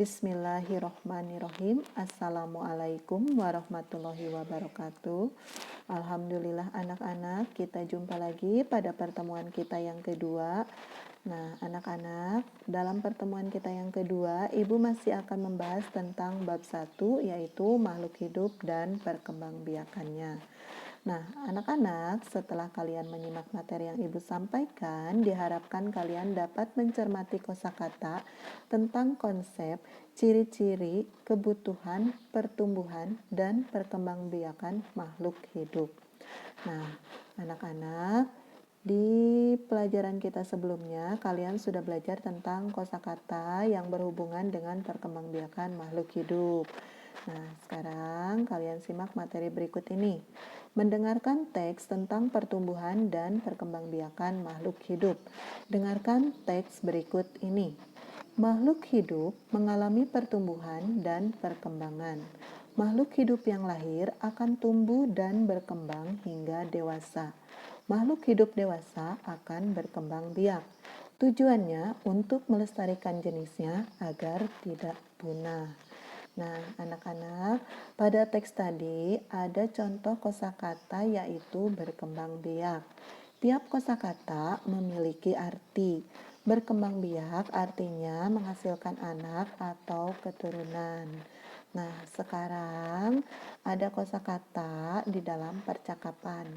Bismillahirrohmanirrohim. Assalamualaikum warahmatullahi wabarakatuh. Alhamdulillah anak-anak, kita jumpa lagi pada pertemuan kita yang kedua. Nah, anak-anak, dalam pertemuan kita yang kedua, Ibu masih akan membahas tentang bab 1, yaitu makhluk hidup dan perkembangbiakannya. Nah, anak-anak, setelah kalian menyimak materi yang Ibu sampaikan, diharapkan kalian dapat mencermati kosakata tentang konsep, ciri-ciri, kebutuhan, pertumbuhan, dan perkembangbiakan makhluk hidup. Nah, anak-anak, di pelajaran kita sebelumnya, kalian sudah belajar tentang kosakata yang berhubungan dengan perkembangbiakan makhluk hidup. Nah, sekarang kalian simak materi berikut ini. Mendengarkan teks tentang pertumbuhan dan perkembangbiakan makhluk hidup. Dengarkan teks berikut ini. Makhluk hidup mengalami pertumbuhan dan perkembangan. Makhluk hidup yang lahir akan tumbuh dan berkembang hingga dewasa. Makhluk hidup dewasa akan berkembang biak. Tujuannya untuk melestarikan jenisnya agar tidak punah. Nah, anak-anak, pada teks tadi ada contoh kosakata yaitu berkembang biak. Tiap kosakata memiliki arti. Berkembang biak artinya menghasilkan anak atau keturunan. Nah, sekarang ada kosakata di dalam percakapan.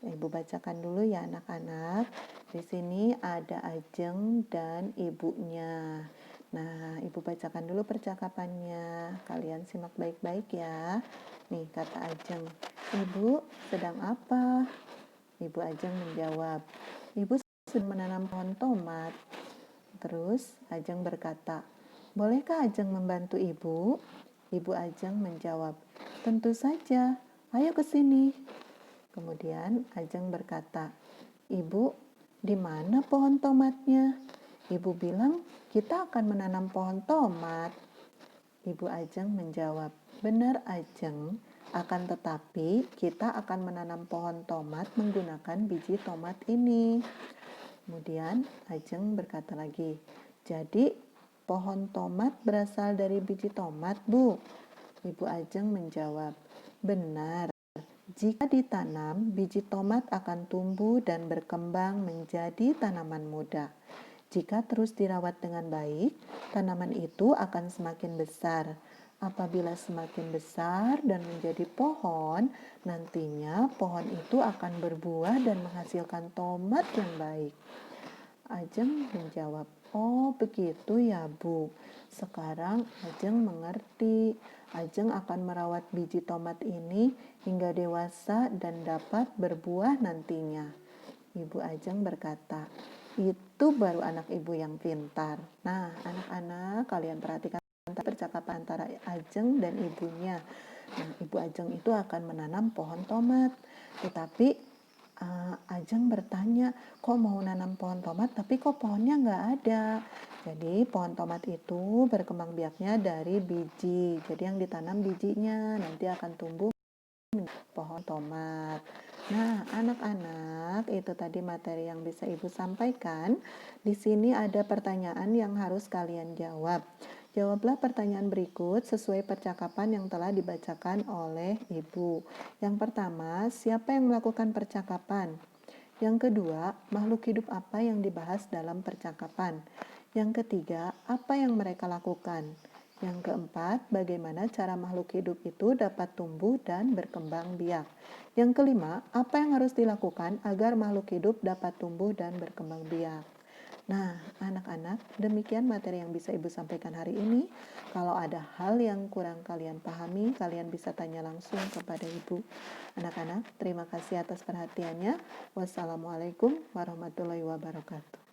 Ibu bacakan dulu ya anak-anak. Di sini ada Ajeng dan ibunya. Nah, Ibu bacakan dulu percakapannya. Kalian simak baik-baik ya. Nih, kata Ajeng, "Ibu sedang apa?" Ibu Ajeng menjawab, "Ibu sedang menanam pohon tomat." Terus Ajeng berkata, "Bolehkah Ajeng membantu Ibu?" Ibu Ajeng menjawab, "Tentu saja. Ayo ke sini." Kemudian Ajeng berkata, "Ibu, di mana pohon tomatnya?" Ibu bilang, "Kita akan menanam pohon tomat." Ibu Ajeng menjawab, "Benar Ajeng, akan tetapi kita akan menanam pohon tomat menggunakan biji tomat ini." Kemudian Ajeng berkata lagi, "Jadi pohon tomat berasal dari biji tomat, Bu?" Ibu Ajeng menjawab, "Benar. Jika ditanam, biji tomat akan tumbuh dan berkembang menjadi tanaman muda. Jika terus dirawat dengan baik, tanaman itu akan semakin besar. Apabila semakin besar dan menjadi pohon, nantinya pohon itu akan berbuah dan menghasilkan tomat yang baik." Ajeng menjawab, "Oh begitu ya Bu. Sekarang Ajeng mengerti. Ajeng akan merawat biji tomat ini hingga dewasa dan dapat berbuah nantinya." Ibu Ajeng berkata, "Itu baru anak ibu yang pintar." Nah, anak-anak, kalian perhatikan percakapan antara Ajeng dan ibunya. Nah, Ibu Ajeng itu akan menanam pohon tomat. Tetapi Ajeng bertanya, "Kok mau nanam pohon tomat tapi kok pohonnya nggak ada?" Jadi pohon tomat itu berkembang biaknya dari biji. Jadi yang ditanam bijinya, nanti akan tumbuh pohon tomat. Nah, anak-anak, itu tadi materi yang bisa Ibu sampaikan. Di sini ada pertanyaan yang harus kalian jawab. Jawablah pertanyaan berikut sesuai percakapan yang telah dibacakan oleh Ibu. Yang pertama, siapa yang melakukan percakapan? Yang kedua, makhluk hidup apa yang dibahas dalam percakapan? Yang ketiga, apa yang mereka lakukan? Yang keempat, bagaimana cara makhluk hidup itu dapat tumbuh dan berkembang biak? Yang kelima, apa yang harus dilakukan agar makhluk hidup dapat tumbuh dan berkembang biak? Nah, anak-anak, demikian materi yang bisa Ibu sampaikan hari ini. Kalau ada hal yang kurang kalian pahami, kalian bisa tanya langsung kepada Ibu. Anak-anak, terima kasih atas perhatiannya. Wassalamualaikum warahmatullahi wabarakatuh.